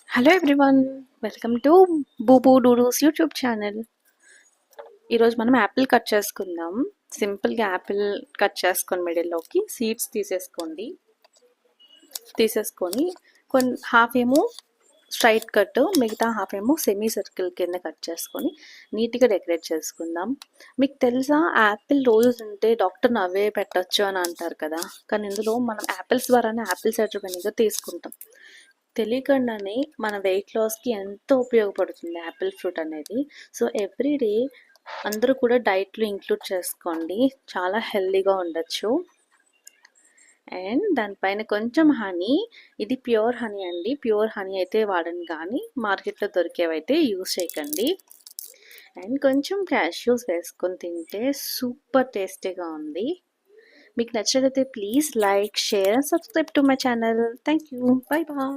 Hello everyone, welcome to బూబూ డూడూస్ YouTube channel. ఈరోజు మనం యాపిల్ కట్ చేసుకుందాం. సింపుల్గా యాపిల్ కట్ చేసుకొని మిడిల్లోకి సీడ్స్ తీసేసుకొని హాఫ్ ఏమో స్ట్రైట్ కట్, మిగతా హాఫ్ ఏమో సెమీ సర్కిల్ కింద కట్ చేసుకొని నీట్గా డెకరేట్ చేసుకుందాం. మీకు తెలుసా, యాపిల్ రోజు తింటే డాక్టర్ నవ్వే పెట్టచ్చు అని అంటారు కదా, కానీ ఇందులో మనం యాపిల్స్ ద్వారానే యాపిల్ సైడర్ వెనిగర్ తీసుకుంటాం. తెలియకుండానే మన వెయిట్ లాస్కి ఎంతో ఉపయోగపడుతుంది యాపిల్ ఫ్రూట్ అనేది. సో ఎవ్రీడే అందరూ కూడా డైట్లో ఇంక్లూడ్ చేసుకోండి, చాలా హెల్దీగా ఉండొచ్చు. అండ్ దానిపైన కొంచెం హనీ, ఇది ప్యూర్ హనీ అండి, ప్యూర్ హనీ అయితే వాడండి, కానీ మార్కెట్లో దొరికేవైతే యూస్ చేయకండి. అండ్ కొంచెం క్యాష్యూస్ వేసుకొని తింటే సూపర్ టేస్టీగా ఉంది. మీకు నచ్చినట్లయితే please like, share and subscribe to my channel. Thank you, bye bye.